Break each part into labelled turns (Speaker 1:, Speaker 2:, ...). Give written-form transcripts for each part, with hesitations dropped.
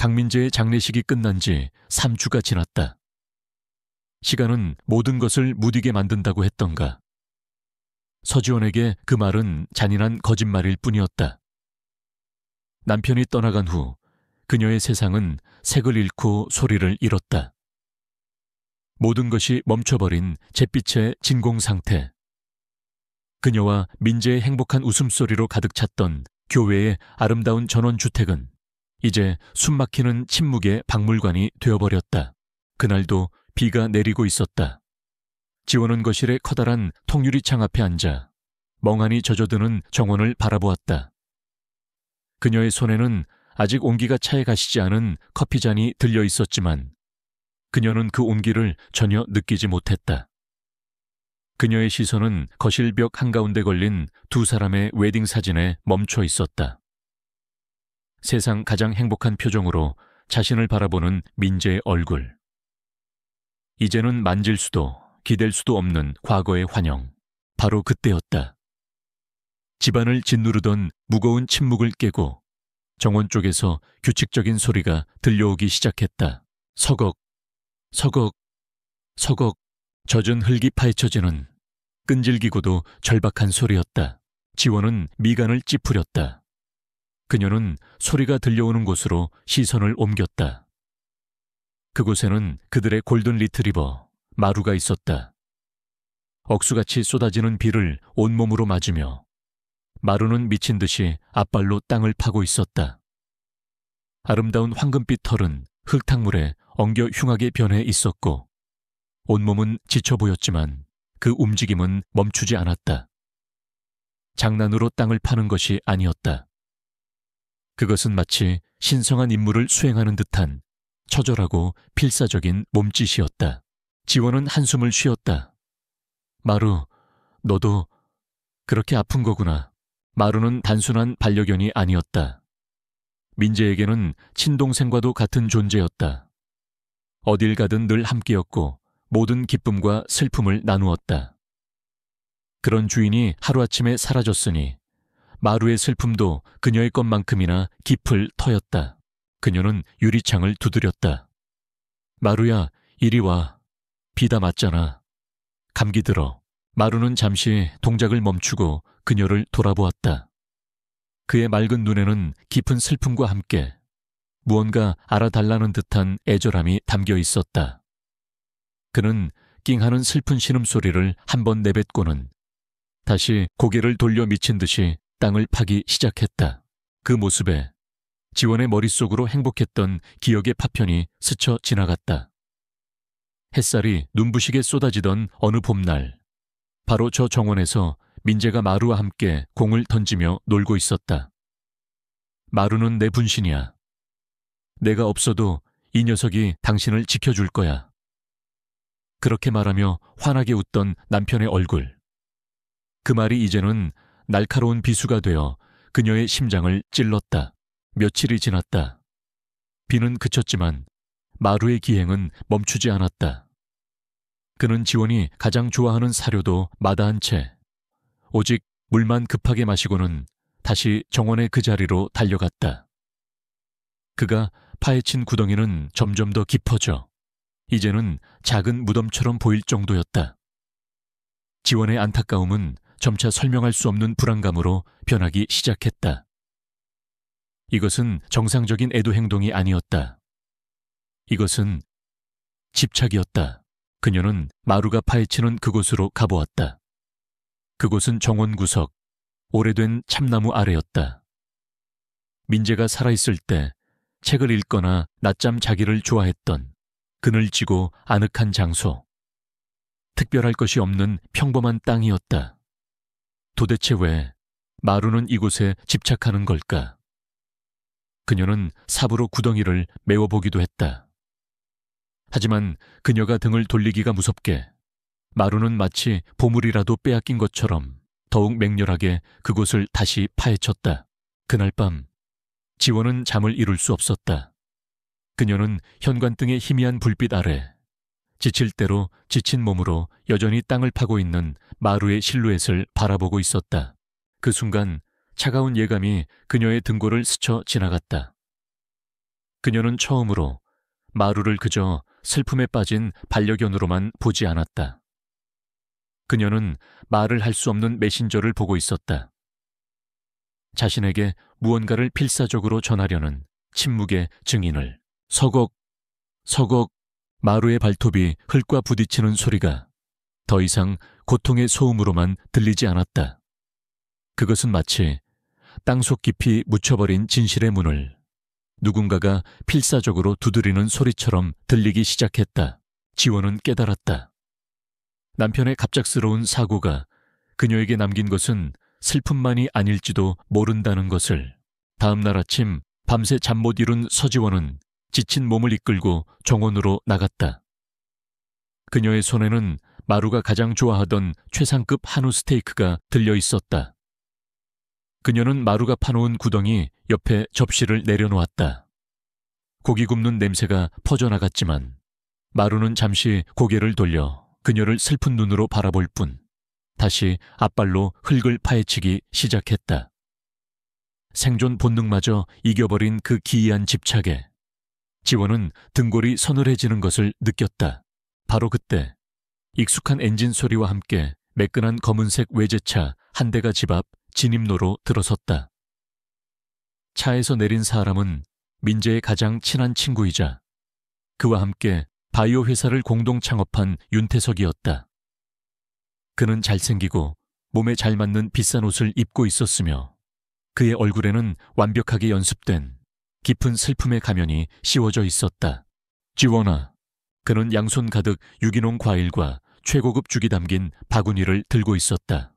Speaker 1: 강민재의 장례식이 끝난 지 3주가 지났다. 시간은 모든 것을 무디게 만든다고 했던가. 서지원에게 그 말은 잔인한 거짓말일 뿐이었다. 남편이 떠나간 후 그녀의 세상은 색을 잃고 소리를 잃었다. 모든 것이 멈춰버린 잿빛의 진공 상태. 그녀와 민재의 행복한 웃음소리로 가득 찼던 교외의 아름다운 전원주택은 이제 숨막히는 침묵의 박물관이 되어버렸다. 그날도 비가 내리고 있었다. 지원은 거실의 커다란 통유리창 앞에 앉아 멍하니 젖어드는 정원을 바라보았다. 그녀의 손에는 아직 온기가 차에 가시지 않은 커피잔이 들려 있었지만 그녀는 그 온기를 전혀 느끼지 못했다. 그녀의 시선은 거실 벽 한가운데 걸린 두 사람의 웨딩 사진에 멈춰 있었다. 세상 가장 행복한 표정으로 자신을 바라보는 민재의 얼굴. 이제는 만질 수도 기댈 수도 없는 과거의 환영. 바로 그때였다. 집안을 짓누르던 무거운 침묵을 깨고 정원 쪽에서 규칙적인 소리가 들려오기 시작했다. 서걱, 서걱, 서걱. 젖은 흙이 파헤쳐지는 끈질기고도 절박한 소리였다. 지원은 미간을 찌푸렸다. 그녀는 소리가 들려오는 곳으로 시선을 옮겼다. 그곳에는 그들의 골든 리트리버 마루가 있었다. 억수같이 쏟아지는 비를 온몸으로 맞으며 마루는 미친 듯이 앞발로 땅을 파고 있었다. 아름다운 황금빛 털은 흙탕물에 엉겨 흉하게 변해 있었고 온몸은 지쳐 보였지만 그 움직임은 멈추지 않았다. 장난으로 땅을 파는 것이 아니었다. 그것은 마치 신성한 임무를 수행하는 듯한 처절하고 필사적인 몸짓이었다. 지원은 한숨을 쉬었다. 마루, 너도 그렇게 아픈 거구나. 마루는 단순한 반려견이 아니었다. 민재에게는 친동생과도 같은 존재였다. 어딜 가든 늘 함께였고 모든 기쁨과 슬픔을 나누었다. 그런 주인이 하루아침에 사라졌으니 마루의 슬픔도 그녀의 것만큼이나 깊을 터였다. 그녀는 유리창을 두드렸다. 마루야, 이리 와. 비다 맞잖아. 감기 들어. 마루는 잠시 동작을 멈추고 그녀를 돌아보았다. 그의 맑은 눈에는 깊은 슬픔과 함께 무언가 알아달라는 듯한 애절함이 담겨 있었다. 그는 낑하는 슬픈 신음소리를 한 번 내뱉고는 다시 고개를 돌려 미친 듯이 땅을 파기 시작했다. 그 모습에 지원의 머릿속으로 행복했던 기억의 파편이 스쳐 지나갔다. 햇살이 눈부시게 쏟아지던 어느 봄날, 바로 저 정원에서 민재가 마루와 함께 공을 던지며 놀고 있었다. 마루는 내 분신이야. 내가 없어도 이 녀석이 당신을 지켜줄 거야. 그렇게 말하며 환하게 웃던 남편의 얼굴. 그 말이 이제는 날카로운 비수가 되어 그녀의 심장을 찔렀다. 며칠이 지났다. 비는 그쳤지만 마루의 기행은 멈추지 않았다. 그는 지원이 가장 좋아하는 사료도 마다한 채 오직 물만 급하게 마시고는 다시 정원의 그 자리로 달려갔다. 그가 파헤친 구덩이는 점점 더 깊어져 이제는 작은 무덤처럼 보일 정도였다. 지원의 안타까움은 점차 설명할 수 없는 불안감으로 변하기 시작했다. 이것은 정상적인 애도 행동이 아니었다. 이것은 집착이었다. 그녀는 마루가 파헤치는 그곳으로 가보았다. 그곳은 정원 구석, 오래된 참나무 아래였다. 민재가 살아있을 때 책을 읽거나 낮잠 자기를 좋아했던 그늘지고 아늑한 장소. 특별할 것이 없는 평범한 땅이었다. 도대체 왜 마루는 이곳에 집착하는 걸까? 그녀는 삽으로 구덩이를 메워보기도 했다. 하지만 그녀가 등을 돌리기가 무섭게 마루는 마치 보물이라도 빼앗긴 것처럼 더욱 맹렬하게 그곳을 다시 파헤쳤다. 그날 밤 지원은 잠을 이룰 수 없었다. 그녀는 현관등의 희미한 불빛 아래 지칠 대로 지친 몸으로 여전히 땅을 파고 있는 마루의 실루엣을 바라보고 있었다. 그 순간 차가운 예감이 그녀의 등골을 스쳐 지나갔다. 그녀는 처음으로 마루를 그저 슬픔에 빠진 반려견으로만 보지 않았다. 그녀는 말을 할 수 없는 메신저를 보고 있었다. 자신에게 무언가를 필사적으로 전하려는 침묵의 증인을. 서걱, 서걱. 마루의 발톱이 흙과 부딪히는 소리가 더 이상 고통의 소음으로만 들리지 않았다. 그것은 마치 땅속 깊이 묻혀버린 진실의 문을 누군가가 필사적으로 두드리는 소리처럼 들리기 시작했다. 지원은 깨달았다. 남편의 갑작스러운 사고가 그녀에게 남긴 것은 슬픔만이 아닐지도 모른다는 것을. 다음 날 아침 밤새 잠 못 이룬 서지원은 지친 몸을 이끌고 정원으로 나갔다. 그녀의 손에는 마루가 가장 좋아하던 최상급 한우 스테이크가 들려 있었다. 그녀는 마루가 파놓은 구덩이 옆에 접시를 내려놓았다. 고기 굽는 냄새가 퍼져나갔지만 마루는 잠시 고개를 돌려 그녀를 슬픈 눈으로 바라볼 뿐 다시 앞발로 흙을 파헤치기 시작했다. 생존 본능마저 이겨버린 그 기이한 집착에 지원은 등골이 서늘해지는 것을 느꼈다. 바로 그때 익숙한 엔진 소리와 함께 매끈한 검은색 외제차 한 대가 집 앞 진입로로 들어섰다. 차에서 내린 사람은 민재의 가장 친한 친구이자 그와 함께 바이오 회사를 공동 창업한 윤태석이었다. 그는 잘생기고 몸에 잘 맞는 비싼 옷을 입고 있었으며 그의 얼굴에는 완벽하게 연습된 깊은 슬픔의 가면이 씌워져 있었다. 지원아. 그는 양손 가득 유기농 과일과 최고급 죽이 담긴 바구니를 들고 있었다.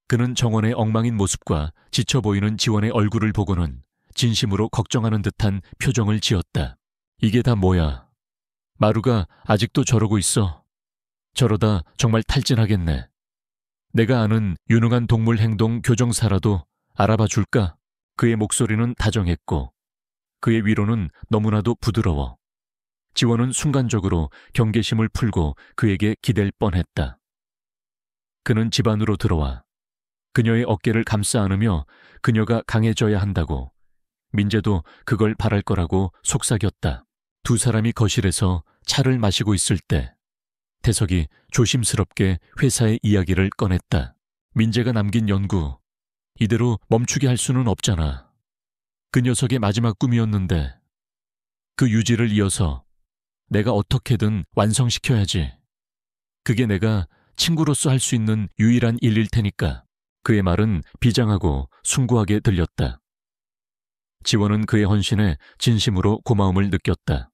Speaker 1: 그는 정원의 엉망인 모습과 지쳐 보이는 지원의 얼굴을 보고는 진심으로 걱정하는 듯한 표정을 지었다. 이게 다 뭐야? 마루가 아직도 저러고 있어. 저러다 정말 탈진하겠네. 내가 아는 유능한 동물 행동 교정사라도 알아봐 줄까? 그의 목소리는 다정했고 그의 위로는 너무나도 부드러워. 지원은 순간적으로 경계심을 풀고 그에게 기댈 뻔했다. 그는 집 안으로 들어와 그녀의 어깨를 감싸 안으며 그녀가 강해져야 한다고, 민재도 그걸 바랄 거라고 속삭였다. 두 사람이 거실에서 차를 마시고 있을 때 태석이 조심스럽게 회사의 이야기를 꺼냈다. 민재가 남긴 연구, 이대로 멈추게 할 수는 없잖아. 그 녀석의 마지막 꿈이었는데 그 유지를 이어서 내가 어떻게든 완성시켜야지. 그게 내가 친구로서 할 수 있는 유일한 일일 테니까. 그의 말은 비장하고 숭고하게 들렸다. 지원은 그의 헌신에 진심으로 고마움을 느꼈다.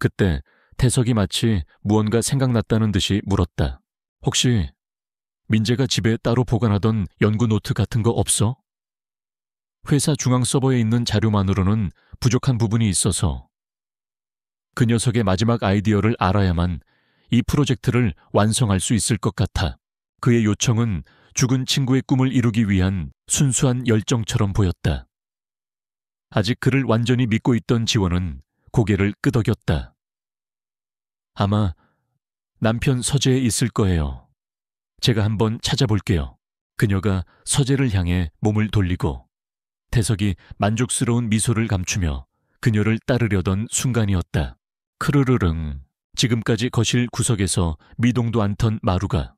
Speaker 1: 그때 태석이 마치 무언가 생각났다는 듯이 물었다. 혹시 민재가 집에 따로 보관하던 연구 노트 같은 거 없어? 회사 중앙 서버에 있는 자료만으로는 부족한 부분이 있어서 그 녀석의 마지막 아이디어를 알아야만 이 프로젝트를 완성할 수 있을 것 같아. 그의 요청은 죽은 친구의 꿈을 이루기 위한 순수한 열정처럼 보였다. 아직 그를 완전히 믿고 있던 지원은 고개를 끄덕였다. 아마 남편 서재에 있을 거예요. 제가 한번 찾아볼게요. 그녀가 서재를 향해 몸을 돌리고 태석이 만족스러운 미소를 감추며 그녀를 따르려던 순간이었다. 크르르릉. 지금까지 거실 구석에서 미동도 않던 마루가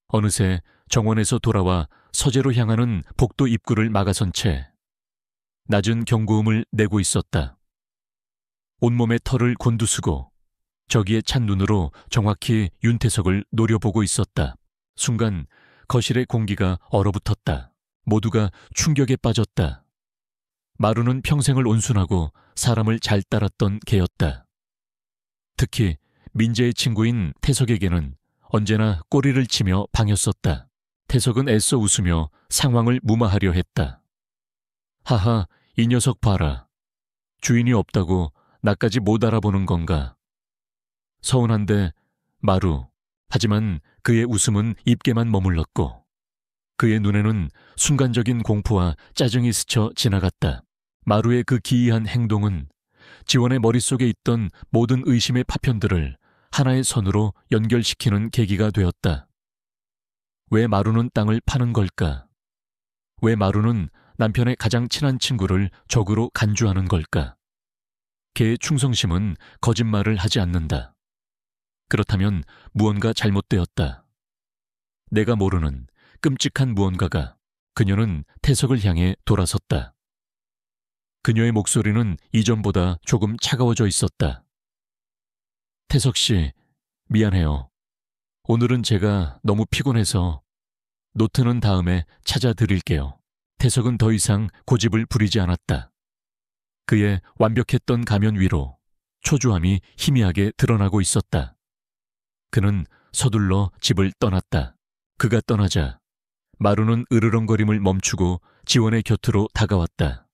Speaker 1: 어느새 정원에서 돌아와 서재로 향하는 복도 입구를 막아선 채 낮은 경고음을 내고 있었다. 온몸의 털을 곤두쓰고 저기에 찬 눈으로 정확히 윤태석을 노려보고 있었다. 순간 거실의 공기가 얼어붙었다. 모두가 충격에 빠졌다. 마루는 평생을 온순하고 사람을 잘 따랐던 개였다. 특히 민재의 친구인 태석에게는 언제나 꼬리를 치며 방였었다. 태석은 애써 웃으며 상황을 무마하려 했다. 하하, 이 녀석 봐라. 주인이 없다고 나까지 못 알아보는 건가. 서운한데 마루. 하지만 그의 웃음은 입게만 머물렀고 그의 눈에는 순간적인 공포와 짜증이 스쳐 지나갔다. 마루의 그 기이한 행동은 지원의 머릿속에 있던 모든 의심의 파편들을 하나의 선으로 연결시키는 계기가 되었다. 왜 마루는 땅을 파는 걸까? 왜 마루는 남편의 가장 친한 친구를 적으로 간주하는 걸까? 걔의 충성심은 거짓말을 하지 않는다. 그렇다면 무언가 잘못되었다. 내가 모르는 끔찍한 무언가가 그녀는 태석을 향해 돌아섰다. 그녀의 목소리는 이전보다 조금 차가워져 있었다. 태석 씨, 미안해요. 오늘은 제가 너무 피곤해서 노트는 다음에 찾아드릴게요. 태석은 더 이상 고집을 부리지 않았다. 그의 완벽했던 가면 위로 초조함이 희미하게 드러나고 있었다. 그는 서둘러 집을 떠났다. 그가 떠나자 마루는 으르렁거림을 멈추고 지원의 곁으로 다가왔다.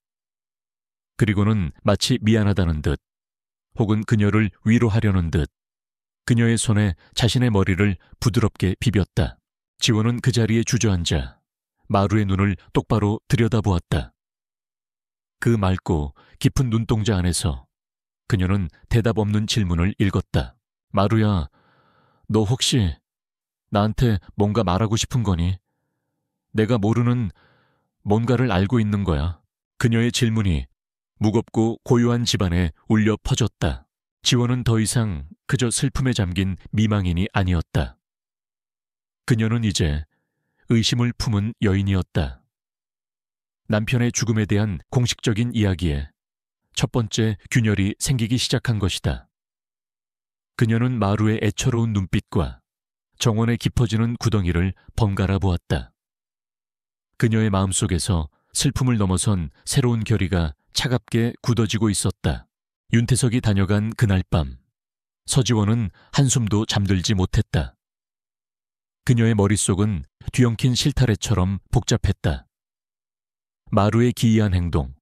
Speaker 1: 그리고는 마치 미안하다는 듯 혹은 그녀를 위로하려는 듯 그녀의 손에 자신의 머리를 부드럽게 비볐다. 지원은 그 자리에 주저앉아 마루의 눈을 똑바로 들여다보았다. 그 맑고 깊은 눈동자 안에서 그녀는 대답 없는 질문을 읽었다. 마루야, 너 혹시 나한테 뭔가 말하고 싶은 거니? 내가 모르는 뭔가를 알고 있는 거야. 그녀의 질문이 무겁고 고요한 집안에 울려 퍼졌다. 지원은 더 이상 그저 슬픔에 잠긴 미망인이 아니었다. 그녀는 이제 의심을 품은 여인이었다. 남편의 죽음에 대한 공식적인 이야기에 첫 번째 균열이 생기기 시작한 것이다. 그녀는 마루의 애처로운 눈빛과 정원에 깊어지는 구덩이를 번갈아 보았다. 그녀의 마음속에서 슬픔을 넘어선 새로운 결의가 차갑게 굳어지고 있었다. 윤태석이 다녀간 그날 밤, 서지원은 한숨도 잠들지 못했다. 그녀의 머릿속은 뒤엉킨 실타래처럼 복잡했다. 마루의 기이한 행동,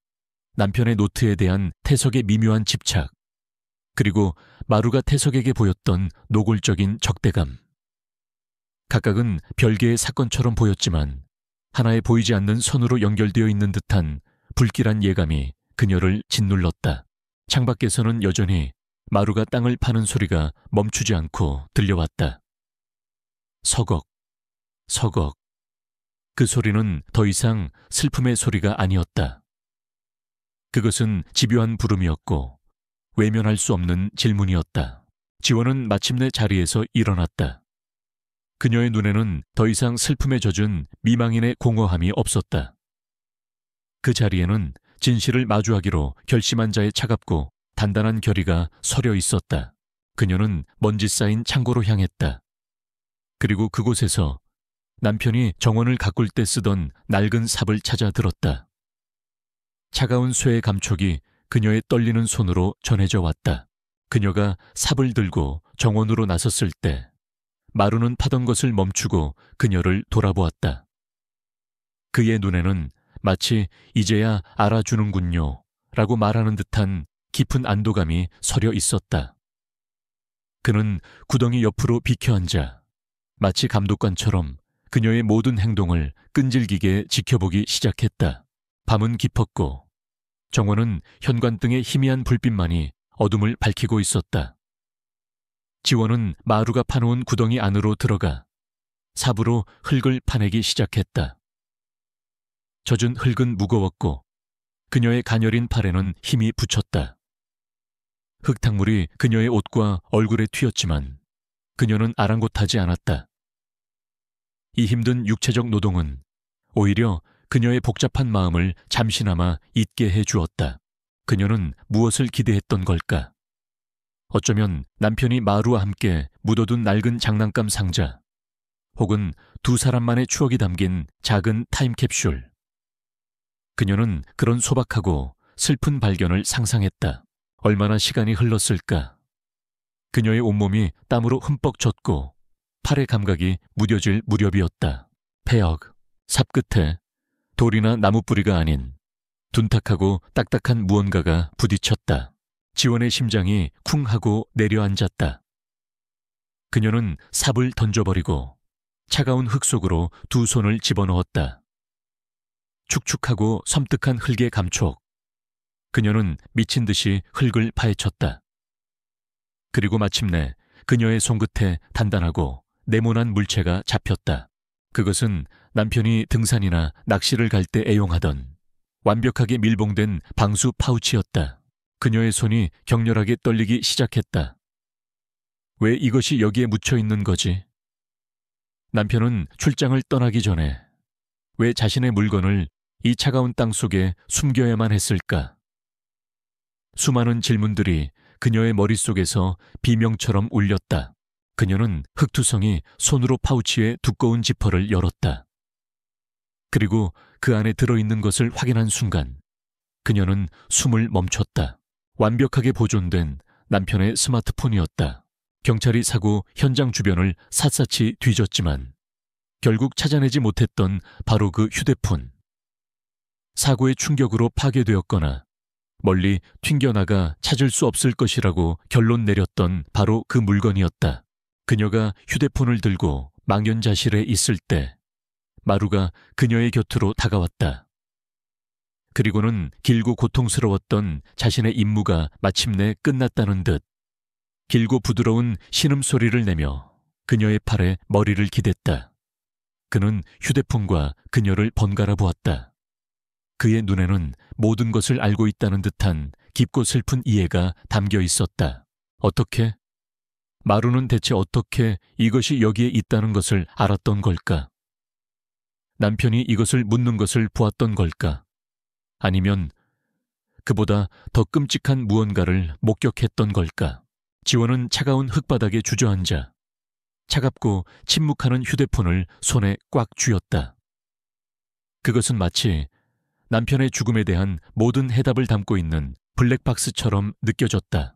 Speaker 1: 남편의 노트에 대한 태석의 미묘한 집착, 그리고 마루가 태석에게 보였던 노골적인 적대감. 각각은 별개의 사건처럼 보였지만 하나에 보이지 않는 선으로 연결되어 있는 듯한 불길한 예감이 그녀를 짓눌렀다. 창밖에서는 여전히 마루가 땅을 파는 소리가 멈추지 않고 들려왔다. 서걱, 서걱. 그 소리는 더 이상 슬픔의 소리가 아니었다. 그것은 집요한 부름이었고 외면할 수 없는 질문이었다. 지원은 마침내 자리에서 일어났다. 그녀의 눈에는 더 이상 슬픔에 젖은 미망인의 공허함이 없었다. 그 자리에는 진실을 마주하기로 결심한 자의 차갑고 단단한 결의가 서려 있었다. 그녀는 먼지 쌓인 창고로 향했다. 그리고 그곳에서 남편이 정원을 가꿀 때 쓰던 낡은 삽을 찾아 들었다. 차가운 쇠의 감촉이 그녀의 떨리는 손으로 전해져 왔다. 그녀가 삽을 들고 정원으로 나섰을 때 마루는 파던 것을 멈추고 그녀를 돌아보았다. 그의 눈에는 마치 이제야 알아주는군요 라고 말하는 듯한 깊은 안도감이 서려 있었다. 그는 구덩이 옆으로 비켜 앉아 마치 감독관처럼 그녀의 모든 행동을 끈질기게 지켜보기 시작했다. 밤은 깊었고 정원은 현관등의 희미한 불빛만이 어둠을 밝히고 있었다. 지원은 마루가 파놓은 구덩이 안으로 들어가 삽으로 흙을 파내기 시작했다. 젖은 흙은 무거웠고 그녀의 가녀린 팔에는 힘이 붙였다. 흙탕물이 그녀의 옷과 얼굴에 튀었지만 그녀는 아랑곳하지 않았다. 이 힘든 육체적 노동은 오히려 그녀의 복잡한 마음을 잠시나마 잊게 해주었다. 그녀는 무엇을 기대했던 걸까? 어쩌면 남편이 마루와 함께 묻어둔 낡은 장난감 상자, 혹은 두 사람만의 추억이 담긴 작은 타임캡슐. 그녀는 그런 소박하고 슬픈 발견을 상상했다. 얼마나 시간이 흘렀을까? 그녀의 온몸이 땀으로 흠뻑 젖고 팔의 감각이 무뎌질 무렵이었다. 폐역, 삽 끝에 돌이나 나무뿌리가 아닌 둔탁하고 딱딱한 무언가가 부딪혔다. 지원의 심장이 쿵 하고 내려앉았다. 그녀는 삽을 던져버리고 차가운 흙 속으로 두 손을 집어넣었다. 축축하고 섬뜩한 흙의 감촉. 그녀는 미친 듯이 흙을 파헤쳤다. 그리고 마침내 그녀의 손끝에 단단하고 네모난 물체가 잡혔다. 그것은 남편이 등산이나 낚시를 갈 때 애용하던 완벽하게 밀봉된 방수 파우치였다. 그녀의 손이 격렬하게 떨리기 시작했다. 왜 이것이 여기에 묻혀 있는 거지? 남편은 출장을 떠나기 전에 왜 자신의 물건을 이 차가운 땅 속에 숨겨야만 했을까? 수많은 질문들이 그녀의 머릿속에서 비명처럼 울렸다. 그녀는 흑투성이 손으로 파우치의 두꺼운 지퍼를 열었다. 그리고 그 안에 들어있는 것을 확인한 순간 그녀는 숨을 멈췄다. 완벽하게 보존된 남편의 스마트폰이었다. 경찰이 사고 현장 주변을 샅샅이 뒤졌지만 결국 찾아내지 못했던 바로 그 휴대폰. 사고의 충격으로 파괴되었거나 멀리 튕겨나가 찾을 수 없을 것이라고 결론 내렸던 바로 그 물건이었다. 그녀가 휴대폰을 들고 망연자실해 있을 때 마루가 그녀의 곁으로 다가왔다. 그리고는 길고 고통스러웠던 자신의 임무가 마침내 끝났다는 듯 길고 부드러운 신음소리를 내며 그녀의 팔에 머리를 기댔다. 그는 휴대폰과 그녀를 번갈아 보았다. 그의 눈에는 모든 것을 알고 있다는 듯한 깊고 슬픈 이해가 담겨 있었다. 어떻게? 마루는 대체 어떻게 이것이 여기에 있다는 것을 알았던 걸까? 남편이 이것을 묻는 것을 보았던 걸까? 아니면 그보다 더 끔찍한 무언가를 목격했던 걸까? 지원은 차가운 흙바닥에 주저앉아 차갑고 침묵하는 휴대폰을 손에 꽉 쥐었다. 그것은 마치 남편의 죽음에 대한 모든 해답을 담고 있는 블랙박스처럼 느껴졌다.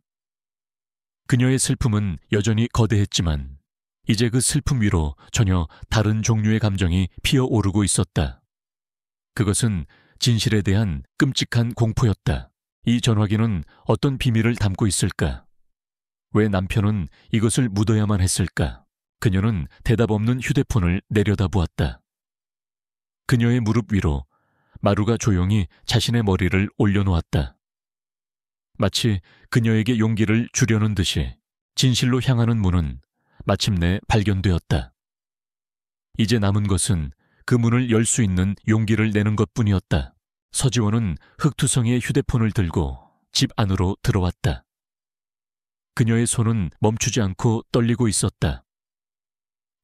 Speaker 1: 그녀의 슬픔은 여전히 거대했지만 이제 그 슬픔 위로 전혀 다른 종류의 감정이 피어오르고 있었다. 그것은 진실에 대한 끔찍한 공포였다. 이 전화기는 어떤 비밀을 담고 있을까? 왜 남편은 이것을 묻어야만 했을까? 그녀는 대답 없는 휴대폰을 내려다보았다. 그녀의 무릎 위로 마루가 조용히 자신의 머리를 올려놓았다. 마치 그녀에게 용기를 주려는 듯이 진실로 향하는 문은 마침내 발견되었다. 이제 남은 것은 그 문을 열 수 있는 용기를 내는 것뿐이었다. 서지원은 흑투성이의 휴대폰을 들고 집 안으로 들어왔다. 그녀의 손은 멈추지 않고 떨리고 있었다.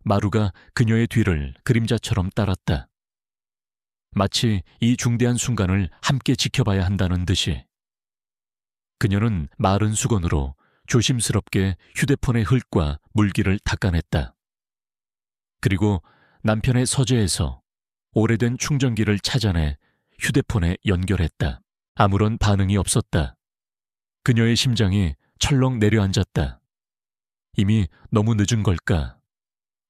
Speaker 1: 마루가 그녀의 뒤를 그림자처럼 따랐다. 마치 이 중대한 순간을 함께 지켜봐야 한다는 듯이. 그녀는 마른 수건으로 조심스럽게 휴대폰의 흙과 물기를 닦아냈다. 그리고 남편의 서재에서 오래된 충전기를 찾아내 휴대폰에 연결했다. 아무런 반응이 없었다. 그녀의 심장이 철렁 내려앉았다. 이미 너무 늦은 걸까?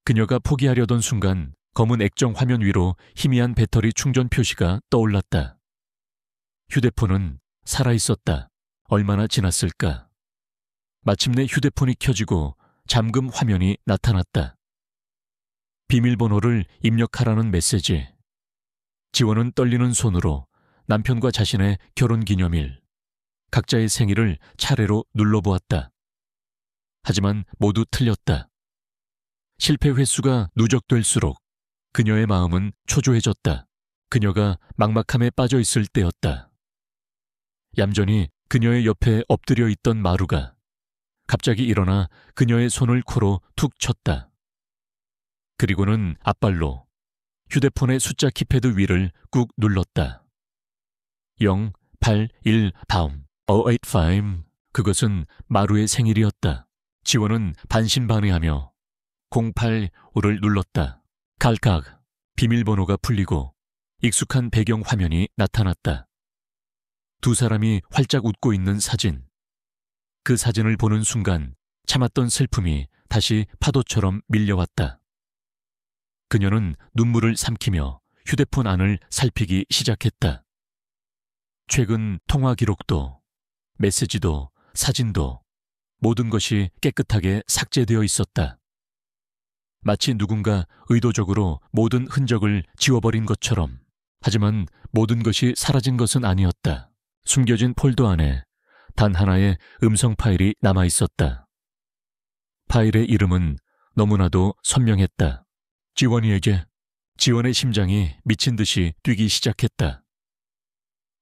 Speaker 1: 그녀가 포기하려던 순간 검은 액정 화면 위로 희미한 배터리 충전 표시가 떠올랐다. 휴대폰은 살아있었다. 얼마나 지났을까? 마침내 휴대폰이 켜지고 잠금 화면이 나타났다. 비밀번호를 입력하라는 메시지. 지원은 떨리는 손으로 남편과 자신의 결혼기념일, 각자의 생일을 차례로 눌러보았다. 하지만 모두 틀렸다. 실패 횟수가 누적될수록 그녀의 마음은 초조해졌다. 그녀가 막막함에 빠져 있을 때였다. 얌전히 그녀의 옆에 엎드려 있던 마루가 갑자기 일어나 그녀의 손을 코로 툭 쳤다. 그리고는 앞발로 휴대폰의 숫자 키패드 위를 꾹 눌렀다. 081 다음 085. 그것은 마루의 생일이었다. 지원은 반신반의하며 085를 눌렀다. 칼칵. 비밀번호가 풀리고 익숙한 배경 화면이 나타났다. 두 사람이 활짝 웃고 있는 사진. 그 사진을 보는 순간 참았던 슬픔이 다시 파도처럼 밀려왔다. 그녀는 눈물을 삼키며 휴대폰 안을 살피기 시작했다. 최근 통화 기록도, 메시지도, 사진도 모든 것이 깨끗하게 삭제되어 있었다. 마치 누군가 의도적으로 모든 흔적을 지워버린 것처럼. 하지만 모든 것이 사라진 것은 아니었다. 숨겨진 폴더 안에 단 하나의 음성 파일이 남아 있었다. 파일의 이름은 너무나도 선명했다. 지원이에게. 지원의 심장이 미친 듯이 뛰기 시작했다.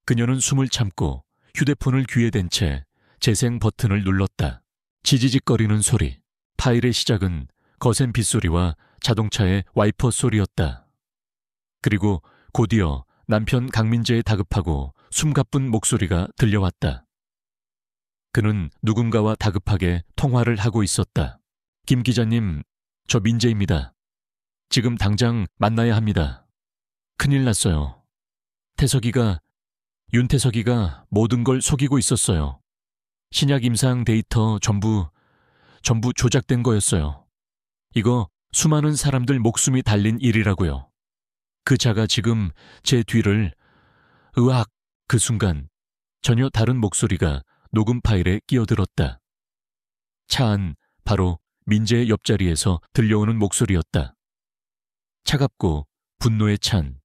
Speaker 1: 그녀는 숨을 참고 휴대폰을 귀에 댄 채 재생 버튼을 눌렀다. 지지직거리는 소리. 파일의 시작은 거센 빗소리와 자동차의 와이퍼 소리였다. 그리고 곧이어 남편 강민재의 다급하고 숨가쁜 목소리가 들려왔다. 그는 누군가와 다급하게 통화를 하고 있었다. 김 기자님, 저 민재입니다. 지금 당장 만나야 합니다. 큰일 났어요. 윤태석이가 모든 걸 속이고 있었어요. 신약 임상 데이터 전부 조작된 거였어요. 이거 수많은 사람들 목숨이 달린 일이라고요. 그 자가 지금 제 뒤를... 으악! 그 순간 전혀 다른 목소리가 녹음 파일에 끼어들었다. 차 안 바로 민재의 옆자리에서 들려오는 목소리였다. 차갑고 분노에 찬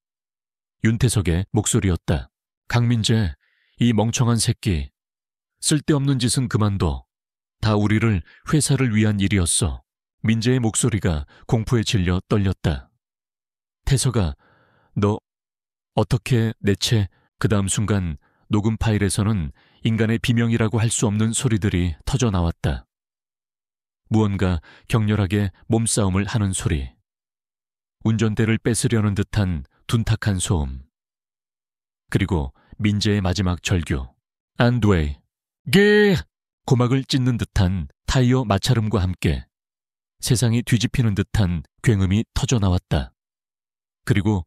Speaker 1: 윤태석의 목소리였다. 강민재, 이 멍청한 새끼. 쓸데없는 짓은 그만둬. 다 우리를 회사를 위한 일이었어. 민재의 목소리가 공포에 질려 떨렸다. 태석아, 너 어떻게 내체... 그 다음 순간 녹음 파일에서는 인간의 비명이라고 할 수 없는 소리들이 터져 나왔다. 무언가 격렬하게 몸싸움을 하는 소리. 운전대를 뺏으려는 듯한 둔탁한 소음. 그리고 민재의 마지막 절규. 안드웨이. 게! 고막을 찢는 듯한 타이어 마찰음과 함께 세상이 뒤집히는 듯한 굉음이 터져 나왔다. 그리고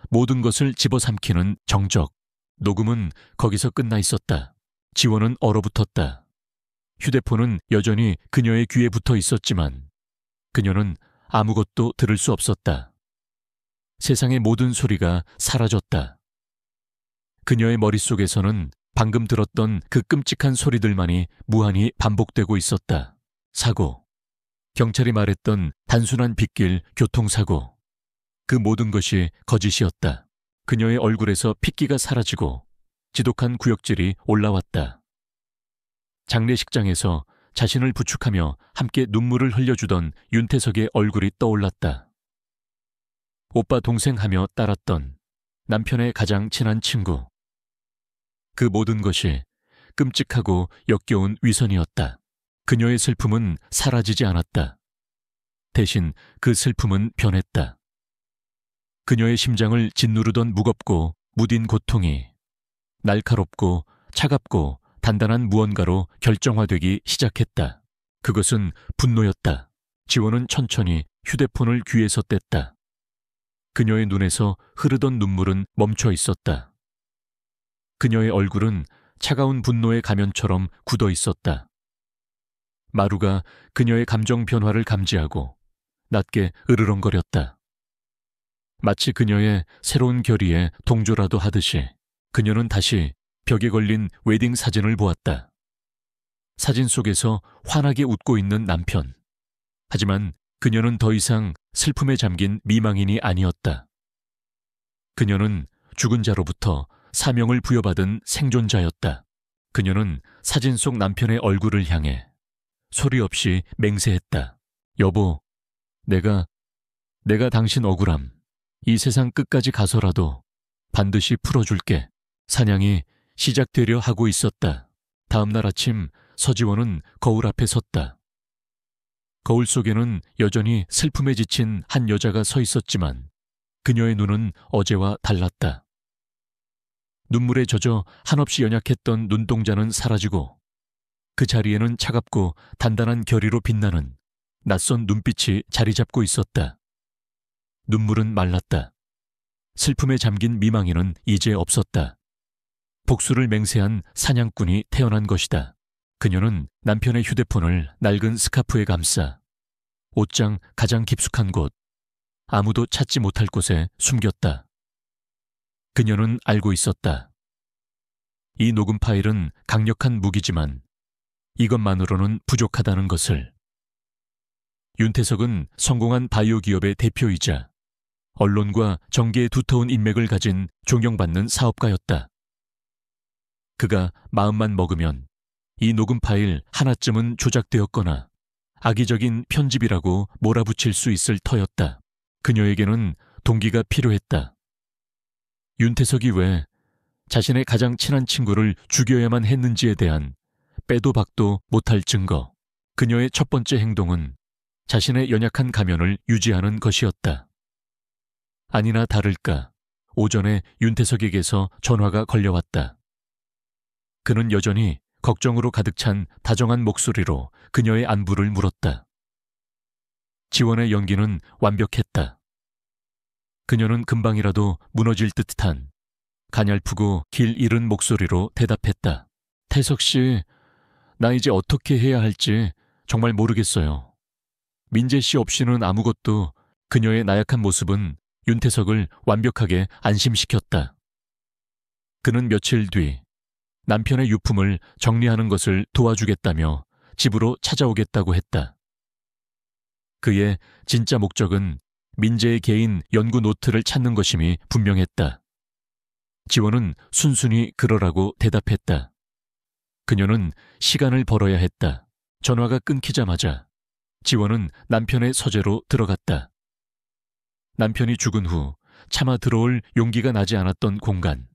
Speaker 1: 모든 것을 집어삼키는 정적. 녹음은 거기서 끝나 있었다. 지원은 얼어붙었다. 휴대폰은 여전히 그녀의 귀에 붙어 있었지만 그녀는 아무것도 들을 수 없었다. 세상의 모든 소리가 사라졌다. 그녀의 머릿속에서는 방금 들었던 그 끔찍한 소리들만이 무한히 반복되고 있었다. 사고. 경찰이 말했던 단순한 빗길 교통사고. 그 모든 것이 거짓이었다. 그녀의 얼굴에서 핏기가 사라지고 지독한 구역질이 올라왔다. 장례식장에서 자신을 부축하며 함께 눈물을 흘려주던 윤태석의 얼굴이 떠올랐다. 오빠 동생 하며 따랐던 남편의 가장 친한 친구. 그 모든 것이 끔찍하고 역겨운 위선이었다. 그녀의 슬픔은 사라지지 않았다. 대신 그 슬픔은 변했다. 그녀의 심장을 짓누르던 무겁고 무딘 고통이 날카롭고 차갑고 단단한 무언가로 결정화되기 시작했다. 그것은 분노였다. 지원은 천천히 휴대폰을 귀에서 뗐다. 그녀의 눈에서 흐르던 눈물은 멈춰 있었다. 그녀의 얼굴은 차가운 분노의 가면처럼 굳어 있었다. 마루가 그녀의 감정 변화를 감지하고 낮게 으르렁거렸다. 마치 그녀의 새로운 결의에 동조라도 하듯이 그녀는 다시 벽에 걸린 웨딩 사진을 보았다. 사진 속에서 환하게 웃고 있는 남편. 하지만 그녀는 더 이상 슬픔에 잠긴 미망인이 아니었다. 그녀는 죽은 자로부터 사명을 부여받은 생존자였다. 그녀는 사진 속 남편의 얼굴을 향해 소리 없이 맹세했다. 여보, 내가 당신 억울함 이 세상 끝까지 가서라도 반드시 풀어줄게. 사냥이 시작되려 하고 있었다. 다음 날 아침 서지원은 거울 앞에 섰다. 거울 속에는 여전히 슬픔에 지친 한 여자가 서 있었지만 그녀의 눈은 어제와 달랐다. 눈물에 젖어 한없이 연약했던 눈동자는 사라지고 그 자리에는 차갑고 단단한 결의로 빛나는 낯선 눈빛이 자리 잡고 있었다. 눈물은 말랐다. 슬픔에 잠긴 미망인은 이제 없었다. 복수를 맹세한 사냥꾼이 태어난 것이다. 그녀는 남편의 휴대폰을 낡은 스카프에 감싸 옷장 가장 깊숙한 곳, 아무도 찾지 못할 곳에 숨겼다. 그녀는 알고 있었다. 이 녹음 파일은 강력한 무기지만 이것만으로는 부족하다는 것을. 윤태석은 성공한 바이오 기업의 대표이자 언론과 정계의 두터운 인맥을 가진 존경받는 사업가였다. 그가 마음만 먹으면 이 녹음 파일 하나쯤은 조작되었거나 악의적인 편집이라고 몰아붙일 수 있을 터였다. 그녀에게는 동기가 필요했다. 윤태석이 왜 자신의 가장 친한 친구를 죽여야만 했는지에 대한 빼도 박도 못할 증거. 그녀의 첫 번째 행동은 자신의 연약한 가면을 유지하는 것이었다. 아니나 다를까 오전에 윤태석에게서 전화가 걸려왔다. 그는 여전히 걱정으로 가득 찬 다정한 목소리로 그녀의 안부를 물었다. 지원의 연기는 완벽했다. 그녀는 금방이라도 무너질 듯한 가냘프고 길 잃은 목소리로 대답했다. 태석 씨, 나 이제 어떻게 해야 할지 정말 모르겠어요. 민재 씨 없이는 아무것도. 그녀의 나약한 모습은 윤태석을 완벽하게 안심시켰다. 그는 며칠 뒤 남편의 유품을 정리하는 것을 도와주겠다며 집으로 찾아오겠다고 했다. 그의 진짜 목적은 민재의 개인 연구 노트를 찾는 것임이 분명했다. 지원은 순순히 그러라고 대답했다. 그녀는 시간을 벌어야 했다. 전화가 끊기자마자 지원은 남편의 서재로 들어갔다. 남편이 죽은 후 차마 들어올 용기가 나지 않았던 공간.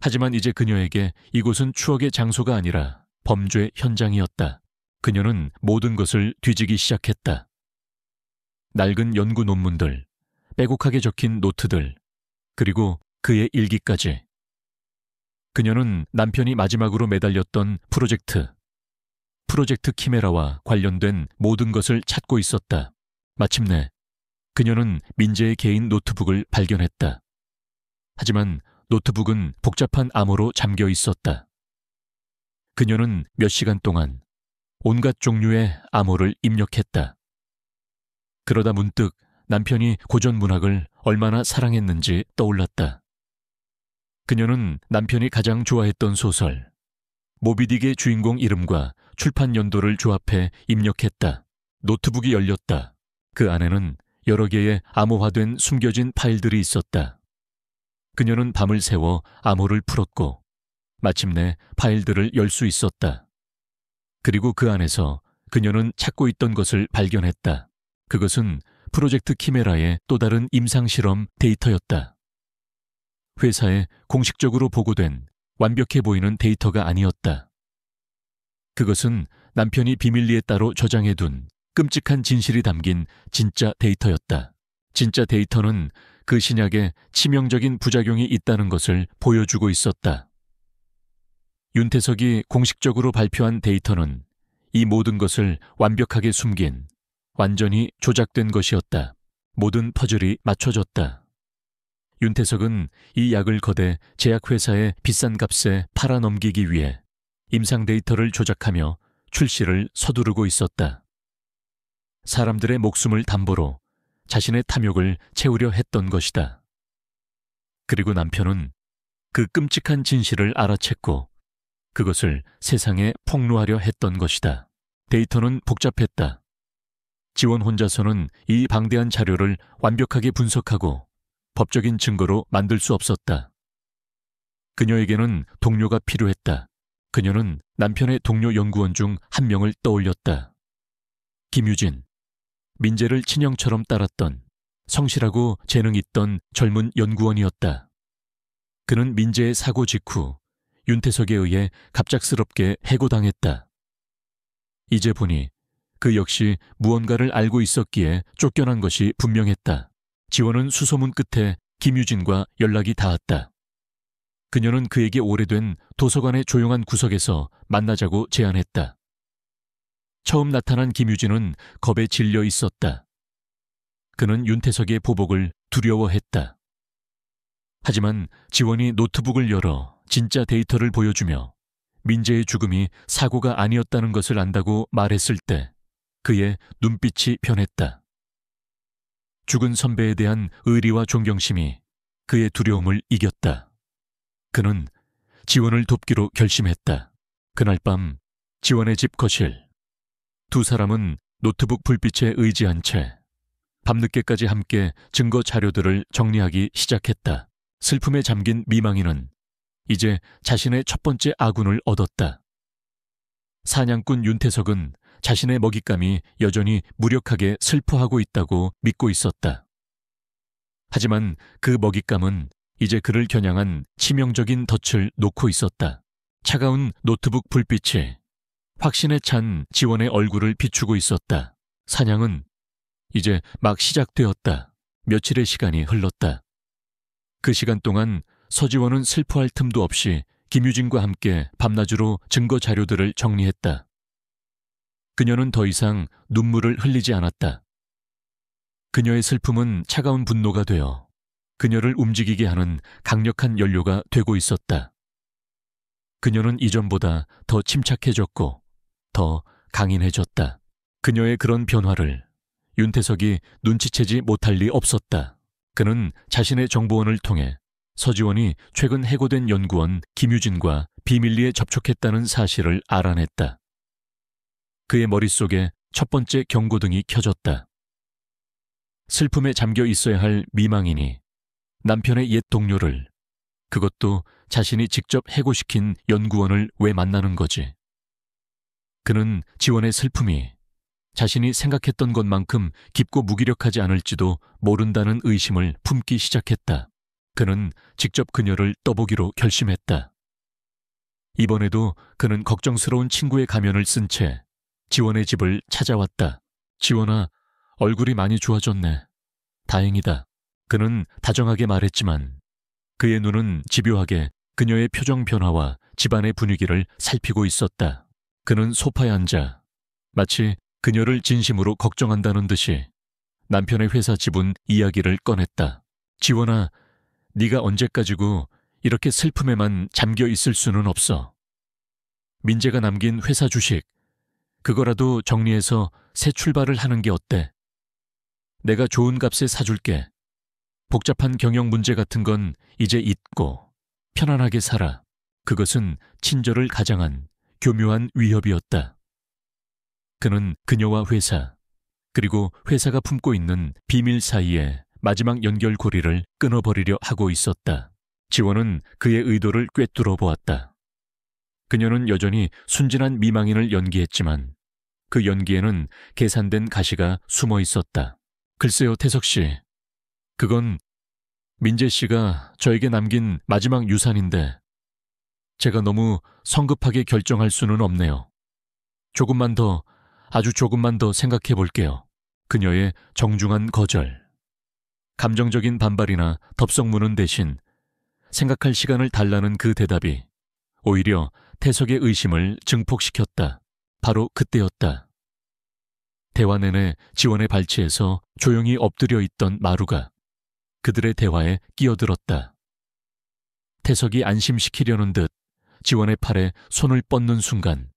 Speaker 1: 하지만 이제 그녀에게 이곳은 추억의 장소가 아니라 범죄 현장이었다. 그녀는 모든 것을 뒤지기 시작했다. 낡은 연구 논문들, 빼곡하게 적힌 노트들, 그리고 그의 일기까지. 그녀는 남편이 마지막으로 매달렸던 프로젝트 키메라와 관련된 모든 것을 찾고 있었다. 마침내 그녀는 민재의 개인 노트북을 발견했다. 하지만 노트북은 복잡한 암호로 잠겨 있었다. 그녀는 몇 시간 동안 온갖 종류의 암호를 입력했다. 그러다 문득 남편이 고전 문학을 얼마나 사랑했는지 떠올랐다. 그녀는 남편이 가장 좋아했던 소설 모비딕의 주인공 이름과 출판 연도를 조합해 입력했다. 노트북이 열렸다. 그 안에는 여러 개의 암호화된 숨겨진 파일들이 있었다. 그녀는 밤을 새워 암호를 풀었고 마침내 파일들을 열 수 있었다. 그리고 그 안에서 그녀는 찾고 있던 것을 발견했다. 그것은 프로젝트 키메라의 또 다른 임상실험 데이터였다. 회사에 공식적으로 보고된 완벽해 보이는 데이터가 아니었다. 그것은 남편이 비밀리에 따로 저장해둔 끔찍한 진실이 담긴 진짜 데이터였다. 진짜 데이터는 그 신약에 치명적인 부작용이 있다는 것을 보여주고 있었다. 윤태석이 공식적으로 발표한 데이터는 이 모든 것을 완벽하게 숨긴 완전히 조작된 것이었다. 모든 퍼즐이 맞춰졌다. 윤태석은 이 약을 거대 제약회사에 비싼 값에 팔아넘기기 위해 임상 데이터를 조작하며 출시를 서두르고 있었다. 사람들의 목숨을 담보로 자신의 탐욕을 채우려 했던 것이다. 그리고 남편은 그 끔찍한 진실을 알아챘고 그것을 세상에 폭로하려 했던 것이다. 데이터는 복잡했다. 지원 혼자서는 이 방대한 자료를 완벽하게 분석하고 법적인 증거로 만들 수 없었다. 그녀에게는 동료가 필요했다. 그녀는 남편의 동료 연구원 중 한 명을 떠올렸다. 김유진, 민재를 친형처럼 따랐던 성실하고 재능 있던 젊은 연구원이었다. 그는 민재의 사고 직후 윤태석에 의해 갑작스럽게 해고당했다. 이제 보니 그 역시 무언가를 알고 있었기에 쫓겨난 것이 분명했다. 지원은 수소문 끝에 김유진과 연락이 닿았다. 그녀는 그에게 오래된 도서관의 조용한 구석에서 만나자고 제안했다. 처음 나타난 김유진은 겁에 질려 있었다. 그는 윤태석의 보복을 두려워했다. 하지만 지원이 노트북을 열어 진짜 데이터를 보여주며 민재의 죽음이 사고가 아니었다는 것을 안다고 말했을 때 그의 눈빛이 변했다. 죽은 선배에 대한 의리와 존경심이 그의 두려움을 이겼다. 그는 지원을 돕기로 결심했다. 그날 밤 지원의 집 거실. 두 사람은 노트북 불빛에 의지한 채 밤늦게까지 함께 증거 자료들을 정리하기 시작했다. 슬픔에 잠긴 미망이는 이제 자신의 첫 번째 아군을 얻었다. 사냥꾼 윤태석은 자신의 먹잇감이 여전히 무력하게 슬퍼하고 있다고 믿고 있었다. 하지만 그 먹잇감은 이제 그를 겨냥한 치명적인 덫을 놓고 있었다. 차가운 노트북 불빛이 확신에 찬 지원의 얼굴을 비추고 있었다. 사냥은 이제 막 시작되었다. 며칠의 시간이 흘렀다. 그 시간 동안 서지원은 슬퍼할 틈도 없이 김유진과 함께 밤낮으로 증거 자료들을 정리했다. 그녀는 더 이상 눈물을 흘리지 않았다. 그녀의 슬픔은 차가운 분노가 되어 그녀를 움직이게 하는 강력한 연료가 되고 있었다. 그녀는 이전보다 더 침착해졌고 더 강인해졌다. 그녀의 그런 변화를 윤태석이 눈치채지 못할 리 없었다. 그는 자신의 정보원을 통해 서지원이 최근 해고된 연구원 김유진과 비밀리에 접촉했다는 사실을 알아냈다. 그의 머릿속에 첫 번째 경고등이 켜졌다. 슬픔에 잠겨 있어야 할 미망인이 남편의 옛 동료를, 그것도 자신이 직접 해고시킨 연구원을 왜 만나는 거지? 그는 지원의 슬픔이 자신이 생각했던 것만큼 깊고 무기력하지 않을지도 모른다는 의심을 품기 시작했다. 그는 직접 그녀를 떠보기로 결심했다. 이번에도 그는 걱정스러운 친구의 가면을 쓴 채 지원의 집을 찾아왔다. 지원아, 얼굴이 많이 좋아졌네. 다행이다. 그는 다정하게 말했지만 그의 눈은 집요하게 그녀의 표정 변화와 집안의 분위기를 살피고 있었다. 그는 소파에 앉아 마치 그녀를 진심으로 걱정한다는 듯이 남편의 회사 지분 이야기를 꺼냈다. 지원아, 네가 언제까지고 이렇게 슬픔에만 잠겨 있을 수는 없어. 민재가 남긴 회사 주식, 그거라도 정리해서 새 출발을 하는 게 어때? 내가 좋은 값에 사줄게. 복잡한 경영 문제 같은 건 이제 잊고 편안하게 살아. 그것은 친절을 가장한 교묘한 위협이었다. 그는 그녀와 회사, 그리고 회사가 품고 있는 비밀 사이에 마지막 연결고리를 끊어버리려 하고 있었다. 지원은 그의 의도를 꿰뚫어 보았다. 그녀는 여전히 순진한 미망인을 연기했지만 그 연기에는 계산된 가시가 숨어 있었다. 글쎄요, 태석 씨. 그건 민재 씨가 저에게 남긴 마지막 유산인데 제가 너무 성급하게 결정할 수는 없네요. 조금만 더, 아주 조금만 더 생각해 볼게요. 그녀의 정중한 거절. 감정적인 반발이나 덥석무는 대신 생각할 시간을 달라는 그 대답이 오히려 태석의 의심을 증폭시켰다. 바로 그때였다. 대화 내내 지원의 발치에서 조용히 엎드려 있던 마루가 그들의 대화에 끼어들었다. 태석이 안심시키려는 듯 지원의 팔에 손을 뻗는 순간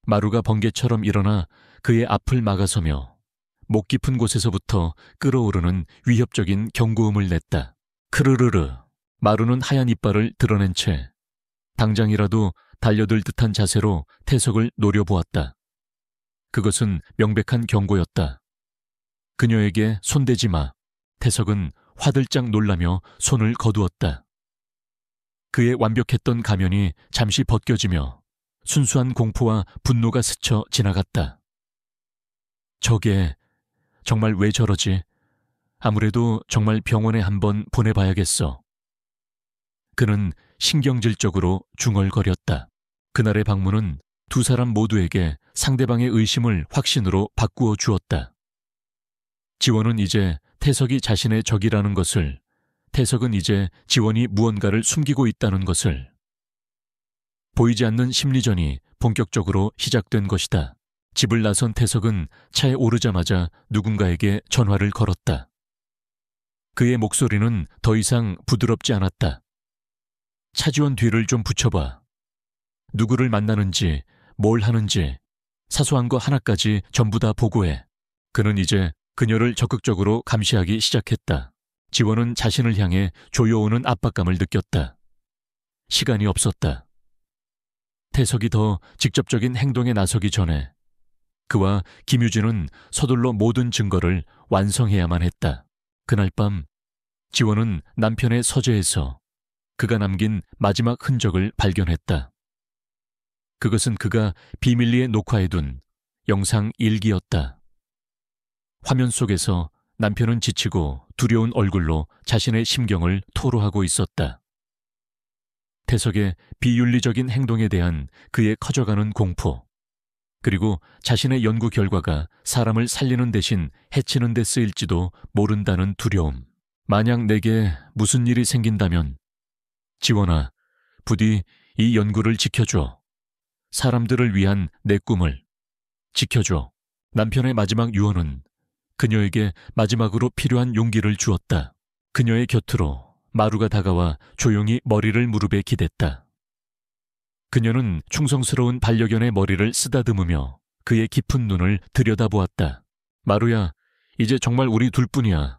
Speaker 1: 마루가 번개처럼 일어나 그의 앞을 막아서며 목 깊은 곳에서부터 끓어오르는 위협적인 경고음을 냈다. 크르르르. 마루는 하얀 이빨을 드러낸 채 당장이라도 달려들 듯한 자세로 태석을 노려보았다. 그것은 명백한 경고였다. 그녀에게 손대지 마. 태석은 화들짝 놀라며 손을 거두었다. 그의 완벽했던 가면이 잠시 벗겨지며 순수한 공포와 분노가 스쳐 지나갔다. 저게 정말 왜 저러지? 아무래도 정말 병원에 한번 보내봐야겠어. 그는 신경질적으로 중얼거렸다. 그날의 방문은 두 사람 모두에게 상대방의 의심을 확신으로 바꾸어 주었다. 지원은 이제 태석이 자신의 적이라는 것을, 태석은 이제 지원이 무언가를 숨기고 있다는 것을, 보이지 않는 심리전이 본격적으로 시작된 것이다. 집을 나선 태석은 차에 오르자마자 누군가에게 전화를 걸었다. 그의 목소리는 더 이상 부드럽지 않았다. 차지원 뒤를 좀 붙여봐. 누구를 만나는지, 뭘 하는지, 사소한 거 하나까지 전부 다 보고해. 그는 이제 그녀를 적극적으로 감시하기 시작했다. 지원은 자신을 향해 조여오는 압박감을 느꼈다. 시간이 없었다. 태석이 더 직접적인 행동에 나서기 전에 그와 김유진은 서둘러 모든 증거를 완성해야만 했다. 그날 밤 지원은 남편의 서재에서 그가 남긴 마지막 흔적을 발견했다. 그것은 그가 비밀리에 녹화해둔 영상 일기였다. 화면 속에서 남편은 지치고 두려운 얼굴로 자신의 심경을 토로하고 있었다. 태석의 비윤리적인 행동에 대한 그의 커져가는 공포, 그리고 자신의 연구 결과가 사람을 살리는 대신 해치는 데 쓰일지도 모른다는 두려움. 만약 내게 무슨 일이 생긴다면, 지원아, 부디 이 연구를 지켜줘. 사람들을 위한 내 꿈을 지켜줘. 남편의 마지막 유언은 그녀에게 마지막으로 필요한 용기를 주었다. 그녀의 곁으로 마루가 다가와 조용히 머리를 무릎에 기댔다. 그녀는 충성스러운 반려견의 머리를 쓰다듬으며 그의 깊은 눈을 들여다보았다. 마루야, 이제 정말 우리 둘뿐이야.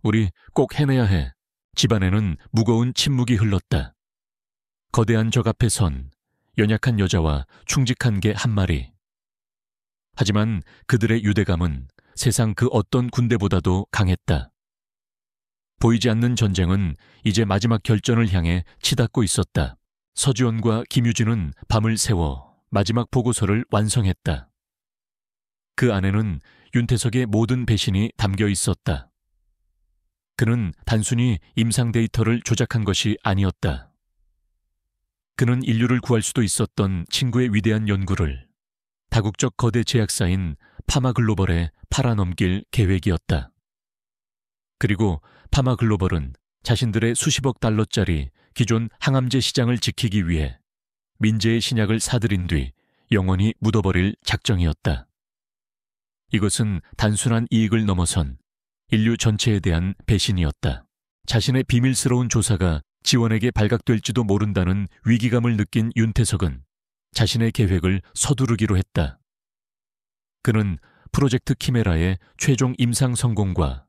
Speaker 1: 우리 꼭 해내야 해. 집안에는 무거운 침묵이 흘렀다. 거대한 적 앞에 선 연약한 여자와 충직한 개 한 마리. 하지만 그들의 유대감은 세상 그 어떤 군대보다도 강했다. 보이지 않는 전쟁은 이제 마지막 결전을 향해 치닫고 있었다. 서지원과 김유진은 밤을 새워 마지막 보고서를 완성했다. 그 안에는 윤태석의 모든 배신이 담겨 있었다. 그는 단순히 임상 데이터를 조작한 것이 아니었다. 그는 인류를 구할 수도 있었던 친구의 위대한 연구를 다국적 거대 제약사인 파마글로벌에 팔아넘길 계획이었다. 그리고 파마글로벌은 자신들의 수십억 달러짜리 기존 항암제 시장을 지키기 위해 민재의 신약을 사들인 뒤 영원히 묻어버릴 작정이었다. 이것은 단순한 이익을 넘어선 인류 전체에 대한 배신이었다. 자신의 비밀스러운 조사가 지원에게 발각될지도 모른다는 위기감을 느낀 윤태석은 자신의 계획을 서두르기로 했다. 그는 프로젝트 키메라의 최종 임상 성공과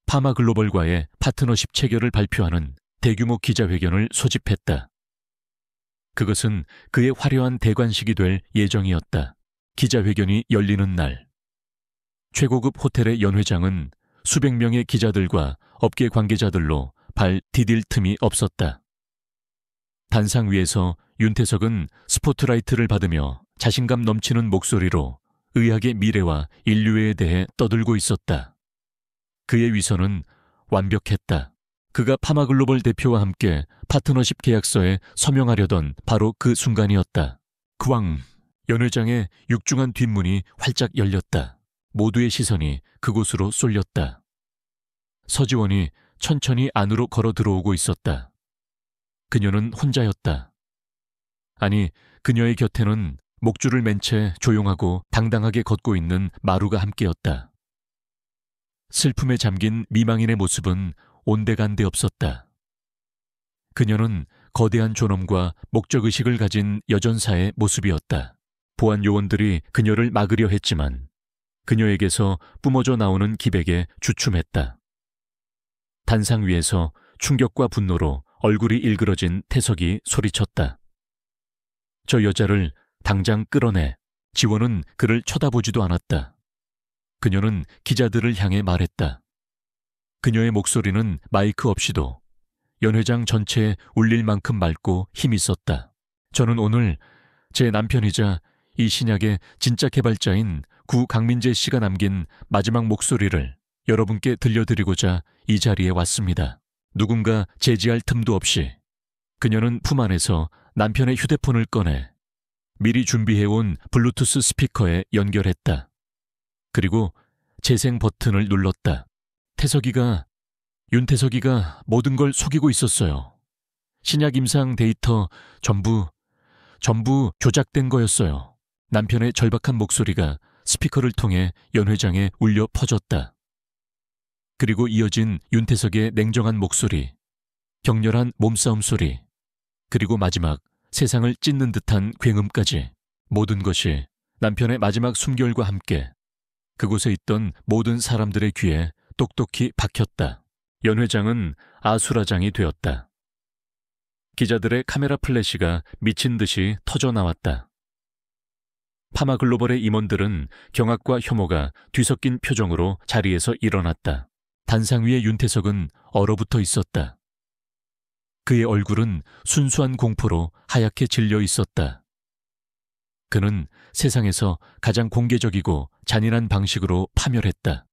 Speaker 1: 파마글로벌과의 파트너십 체결을 발표하는 대규모 기자회견을 소집했다. 그것은 그의 화려한 대관식이 될 예정이었다. 기자회견이 열리는 날, 최고급 호텔의 연회장은 수백 명의 기자들과 업계 관계자들로 발 디딜 틈이 없었다. 단상 위에서 윤태석은 스포트라이트를 받으며 자신감 넘치는 목소리로 의학의 미래와 인류에 대해 떠들고 있었다. 그의 위선은 완벽했다. 그가 파마글로벌 대표와 함께 파트너십 계약서에 서명하려던 바로 그 순간이었다. 크왕! 연회장의 육중한 뒷문이 활짝 열렸다. 모두의 시선이 그곳으로 쏠렸다. 서지원이 천천히 안으로 걸어 들어오고 있었다. 그녀는 혼자였다. 아니, 그녀의 곁에는 목줄을 맨 채 조용하고 당당하게 걷고 있는 마루가 함께였다. 슬픔에 잠긴 미망인의 모습은 온데간데 없었다. 그녀는 거대한 존엄과 목적의식을 가진 여전사의 모습이었다. 보안 요원들이 그녀를 막으려 했지만 그녀에게서 뿜어져 나오는 기백에 주춤했다. 단상 위에서 충격과 분노로 얼굴이 일그러진 태석이 소리쳤다. 저 여자를 당장 끌어내. 지원은 그를 쳐다보지도 않았다. 그녀는 기자들을 향해 말했다. 그녀의 목소리는 마이크 없이도 연회장 전체에 울릴 만큼 맑고 힘있었다. 저는 오늘 제 남편이자 이 신약의 진짜 개발자인 구 강민재 씨가 남긴 마지막 목소리를 여러분께 들려드리고자 이 자리에 왔습니다. 누군가 제지할 틈도 없이 그녀는 품 안에서 남편의 휴대폰을 꺼내 미리 준비해온 블루투스 스피커에 연결했다. 그리고 재생 버튼을 눌렀다. 윤태석이가 모든 걸 속이고 있었어요. 신약 임상 데이터 전부 조작된 거였어요. 남편의 절박한 목소리가 스피커를 통해 연회장에 울려 퍼졌다. 그리고 이어진 윤태석의 냉정한 목소리, 격렬한 몸싸움 소리, 그리고 마지막 세상을 찢는 듯한 굉음까지. 모든 것이 남편의 마지막 숨결과 함께 그곳에 있던 모든 사람들의 귀에 똑똑히 박혔다. 연회장은 아수라장이 되었다. 기자들의 카메라 플래시가 미친 듯이 터져 나왔다. 파마글로벌의 임원들은 경악과 혐오가 뒤섞인 표정으로 자리에서 일어났다. 단상 위의 윤태석은 얼어붙어 있었다. 그의 얼굴은 순수한 공포로 하얗게 질려 있었다. 그는 세상에서 가장 공개적이고 잔인한 방식으로 파멸했다.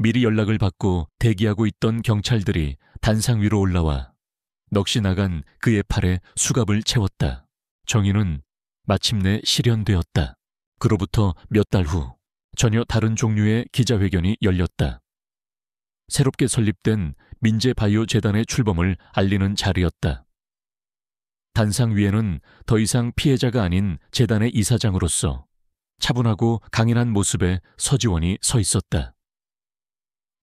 Speaker 1: 미리 연락을 받고 대기하고 있던 경찰들이 단상 위로 올라와 넋이 나간 그의 팔에 수갑을 채웠다. 정의는 마침내 실현되었다. 그로부터 몇 달 후 전혀 다른 종류의 기자회견이 열렸다. 새롭게 설립된 민재바이오재단의 출범을 알리는 자리였다. 단상 위에는 더 이상 피해자가 아닌 재단의 이사장으로서 차분하고 강인한 모습의 서지원이 서 있었다.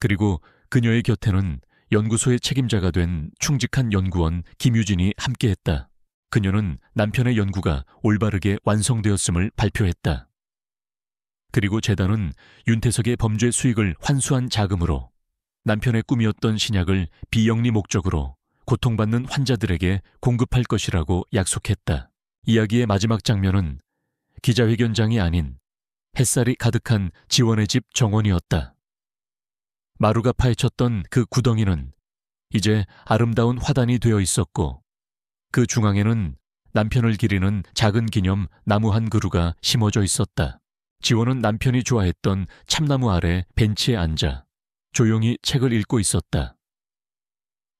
Speaker 1: 그리고 그녀의 곁에는 연구소의 책임자가 된 충직한 연구원 김유진이 함께했다. 그녀는 남편의 연구가 올바르게 완성되었음을 발표했다. 그리고 재단은 윤태석의 범죄 수익을 환수한 자금으로 남편의 꿈이었던 신약을 비영리 목적으로 고통받는 환자들에게 공급할 것이라고 약속했다. 이야기의 마지막 장면은 기자회견장이 아닌 햇살이 가득한 지원의 집 정원이었다. 마루가 파헤쳤던 그 구덩이는 이제 아름다운 화단이 되어 있었고 그 중앙에는 남편을 기리는 작은 기념 나무 한 그루가 심어져 있었다. 지원은 남편이 좋아했던 참나무 아래 벤치에 앉아 조용히 책을 읽고 있었다.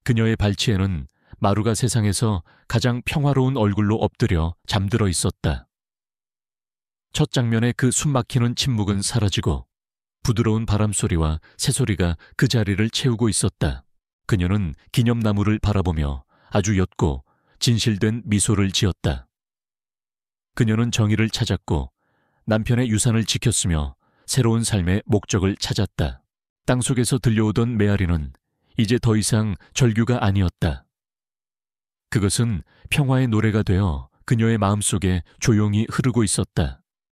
Speaker 1: 그녀의 발치에는 마루가 세상에서 가장 평화로운 얼굴로 엎드려 잠들어 있었다. 첫 장면의 그 숨막히는 침묵은 사라지고 부드러운 바람소리와 새소리가 그 자리를 채우고 있었다. 그녀는 기념나무를 바라보며 아주 옅고 진실된 미소를 지었다. 그녀는 정의를 찾았고 남편의 유산을 지켰으며 새로운 삶의 목적을 찾았다. 땅속에서 들려오던 메아리는 이제 더 이상 절규가 아니었다. 그것은 평화의 노래가 되어 그녀의 마음속에 조용히 흐르고 있었다.